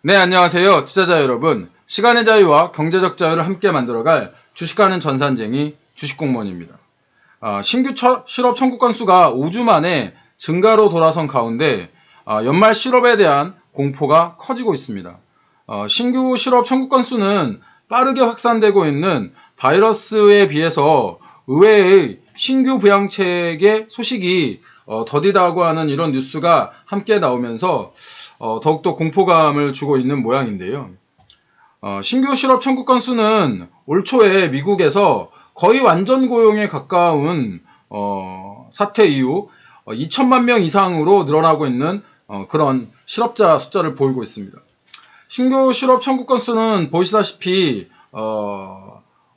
네, 안녕하세요. 투자자 여러분. 시간의 자유와 경제적 자유를 함께 만들어갈 주식하는 전산쟁이 주식공무원입니다. 신규 실업 청구 건수가 5주 만에 증가로 돌아선 가운데 연말 실업에 대한 공포가 커지고 있습니다. 신규 실업 청구 건수는 빠르게 확산되고 있는 바이러스에 비해서 의외의 신규 부양책의 소식이 더디다고 하는 이런 뉴스가 함께 나오면서 더욱더 공포감을 주고 있는 모양인데요. 신규 실업 청구 건수는 올 초에 미국에서 거의 완전 고용에 가까운 사태 이후 2천만 명 이상으로 늘어나고 있는 그런 실업자 숫자를 보이고 있습니다. 신규 실업 청구 건수는 보시다시피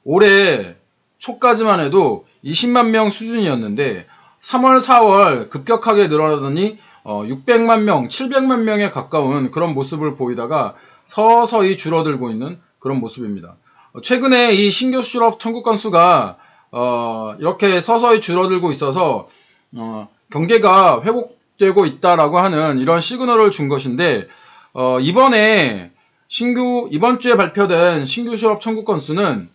올해 초까지만 해도 20만 명 수준이었는데 3월, 4월 급격하게 늘어나더니 600만 명, 700만 명에 가까운 그런 모습을 보이다가 서서히 줄어들고 있는 그런 모습입니다. 최근에 이 신규 실업 청구 건수가 이렇게 서서히 줄어들고 있어서 경계가 회복되고 있다라고 하는 이런 시그널을 준 것인데 이번 주에 발표된 신규 실업 청구 건수는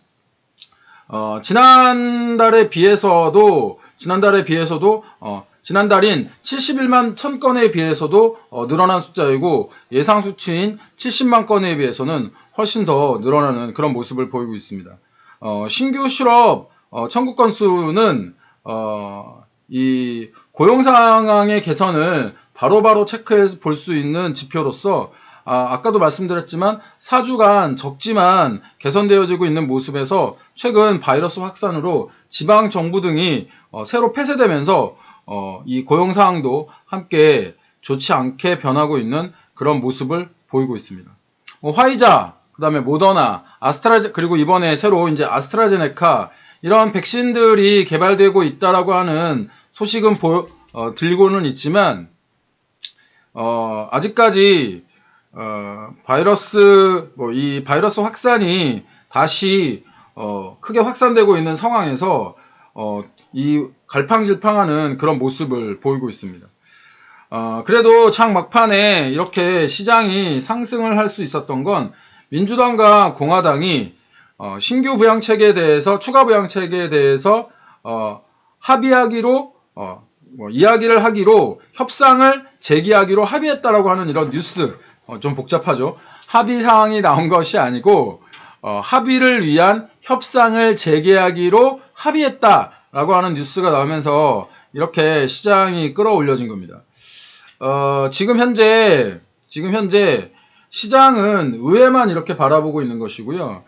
지난달에 비해서도 지난달인 71만 1000건에 비해서도 늘어난 숫자이고 예상 수치인 70만 건에 비해서는 훨씬 더 늘어나는 그런 모습을 보이고 있습니다. 신규 실업 청구 건수는 이 고용 상황의 개선을 바로바로 체크해 볼 수 있는 지표로서 아까도 말씀드렸지만 4주간 적지만 개선되어지고 있는 모습에서 최근 바이러스 확산으로 지방 정부 등이 새로 폐쇄되면서 이 고용 상황도 함께 좋지 않게 변하고 있는 그런 모습을 보이고 있습니다. 화이자, 그다음에 모더나, 그리고 이번에 새로 이제 아스트라제네카 이런 백신들이 개발되고 있다라고 하는 소식은 들리고는 있지만 아직까지 이 바이러스 확산이 다시 크게 확산되고 있는 상황에서 이 갈팡질팡하는 그런 모습을 보이고 있습니다. 그래도 장 막판에 이렇게 시장이 상승을 할 수 있었던 건 민주당과 공화당이 신규 부양책에 대해서 추가 부양책에 대해서 합의하기로 이야기를 하기로 협상을 재개하기로 합의했다라고 하는 이런 뉴스 좀 복잡하죠. 합의 사항이 나온 것이 아니고 합의를 위한 협상을 재개하기로 합의했다라고 하는 뉴스가 나오면서 이렇게 시장이 끌어올려진 겁니다. 지금 현재 시장은 의회만 이렇게 바라보고 있는 것이고요.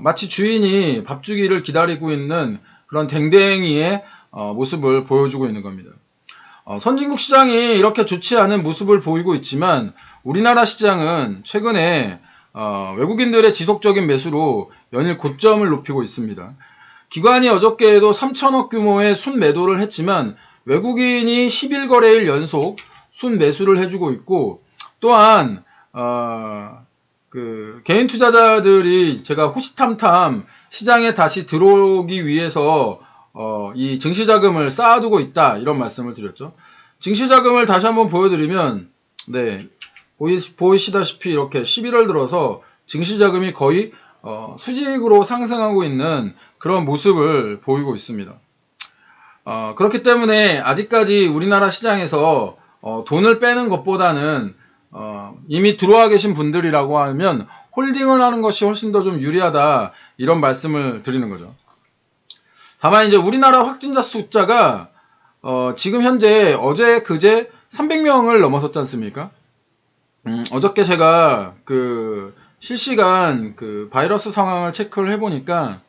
마치 주인이 밥 주기를 기다리고 있는 그런 댕댕이의 모습을 보여주고 있는 겁니다. 선진국 시장이 이렇게 좋지 않은 모습을 보이고 있지만 우리나라 시장은 최근에 외국인들의 지속적인 매수로 연일 고점을 높이고 있습니다. 기관이 어저께에도 3천억 규모의 순매도를 했지만 외국인이 10일 거래일 연속 순매수를 해주고 있고 또한 개인 투자자들이 제가 호시탐탐 시장에 다시 들어오기 위해서 이 증시자금을 쌓아두고 있다 이런 말씀을 드렸죠. 증시자금을 다시 한번 보여드리면 보이시다시피 이렇게 11월 들어서 증시자금이 거의 수직으로 상승하고 있는 그런 모습을 보이고 있습니다. 그렇기 때문에 아직까지 우리나라 시장에서 돈을 빼는 것보다는 이미 들어와 계신 분들이라고 하면 홀딩을 하는 것이 훨씬 더 좀 유리하다 이런 말씀을 드리는 거죠. 다만 이제 우리나라 확진자 숫자가 지금 현재 어제 그제 300명을 넘어섰지 않습니까? 어저께 제가 실시간 바이러스 상황을 체크를 해보니까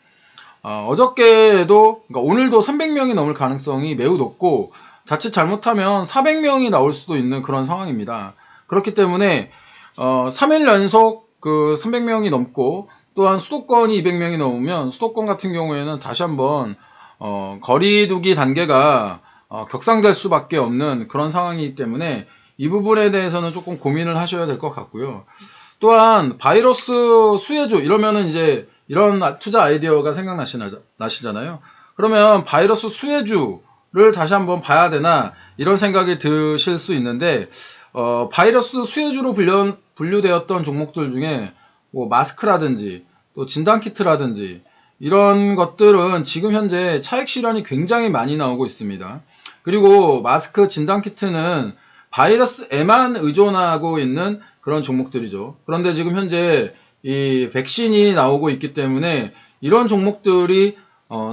어저께도 그러니까 오늘도 300명이 넘을 가능성이 매우 높고 자칫 잘못하면 400명이 나올 수도 있는 그런 상황입니다. 그렇기 때문에 3일 연속 300명이 넘고 또한 수도권이 200명이 넘으면 수도권 같은 경우에는 다시 한번 거리두기 단계가 격상될 수밖에 없는 그런 상황이기 때문에 이 부분에 대해서는 조금 고민을 하셔야 될 것 같고요. 또한 바이러스 수혜주 이러면은 이제 이런 투자 아이디어가 생각나시잖아요. 그러면 바이러스 수혜주를 다시 한번 봐야 되나 이런 생각이 드실 수 있는데 바이러스 수혜주로 분류되었던 종목들 중에 뭐 마스크라든지 또 진단키트라든지 이런 것들은 지금 현재 차익 실현이 굉장히 많이 나오고 있습니다. 그리고 마스크, 진단키트는 바이러스에만 의존하고 있는 그런 종목들이죠. 그런데 지금 현재 이 백신이 나오고 있기 때문에 이런 종목들이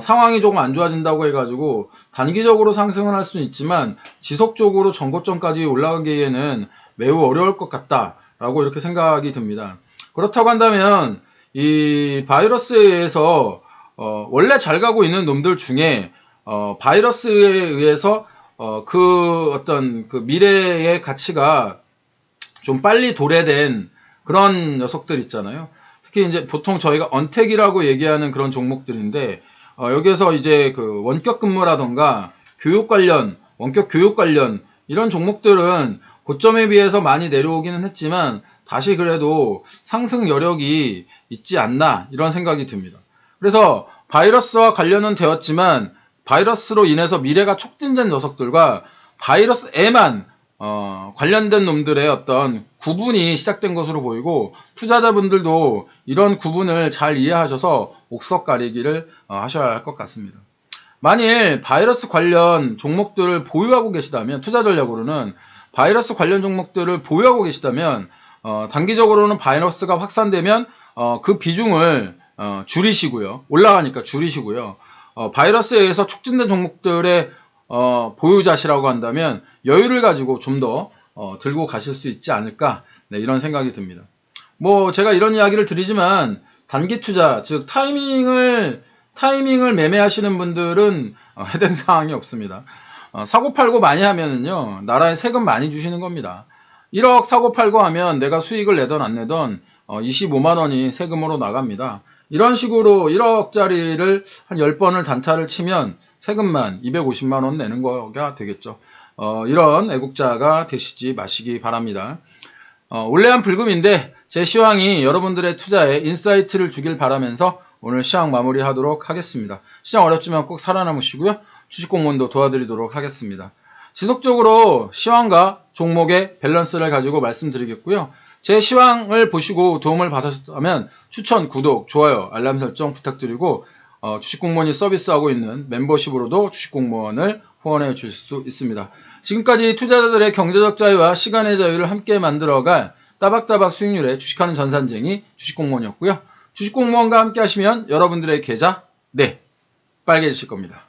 상황이 조금 안 좋아진다고 해가지고 단기적으로 상승을 할 수는 있지만 지속적으로 전고점까지 올라가기에는 매우 어려울 것 같다라고 이렇게 생각이 듭니다. 그렇다고 한다면 이 바이러스에 의해서 원래 잘 가고 있는 놈들 중에 바이러스에 의해서 그 어떤 그 미래의 가치가 좀 빨리 도래된 그런 녀석들 있잖아요. 특히 이제 보통 저희가 언택이라고 얘기하는 그런 종목들인데 여기에서 이제 그 원격 근무라던가 교육 관련, 원격 교육 관련 이런 종목들은 고점에 비해서 많이 내려오기는 했지만 다시 그래도 상승 여력이 있지 않나 이런 생각이 듭니다. 그래서 바이러스와 관련은 되었지만 바이러스로 인해서 미래가 촉진된 녀석들과 바이러스에만 관련된 놈들의 어떤 구분이 시작된 것으로 보이고 투자자분들도 이런 구분을 잘 이해하셔서 옥석 가리기를 하셔야 할 것 같습니다. 만일 바이러스 관련 종목들을 보유하고 계시다면 투자 전략으로는 바이러스 관련 종목들을 보유하고 계시다면 단기적으로는 바이러스가 확산되면 그 비중을 줄이시고요. 올라가니까 줄이시고요. 바이러스에 의해서 촉진된 종목들의 보유자시라고 한다면 여유를 가지고 좀 더 들고 가실 수 있지 않을까 네, 이런 생각이 듭니다. 뭐 제가 이런 이야기를 드리지만 단기 투자 즉 타이밍을 매매하시는 분들은 해당 사항이 없습니다. 사고 팔고 많이 하면은요 나라에 세금 많이 주시는 겁니다. 1억 사고 팔고 하면 내가 수익을 내던 안 내던 25만 원이 세금으로 나갑니다. 이런 식으로 1억짜리를 한 10번을 단타를 치면 세금만 250만 원 내는 거가 되겠죠. 이런 애국자가 되시지 마시기 바랍니다. 원래한 불금인데 제 시황이 여러분들의 투자에 인사이트를 주길 바라면서 오늘 시황 마무리하도록 하겠습니다. 시장 어렵지만 꼭 살아남으시고요. 주식공무원도 도와드리도록 하겠습니다. 지속적으로 시황과 종목의 밸런스를 가지고 말씀드리겠고요. 제 시황을 보시고 도움을 받으셨다면 추천, 구독, 좋아요, 알람 설정 부탁드리고 주식공무원이 서비스하고 있는 멤버십으로도 주식공무원을 후원해 주실 수 있습니다. 지금까지 투자자들의 경제적 자유와 시간의 자유를 함께 만들어갈 따박따박 수익률의 주식하는 전산쟁이 주식공무원이었고요. 주식공무원과 함께 하시면 여러분들의 계좌 빨개지실 겁니다.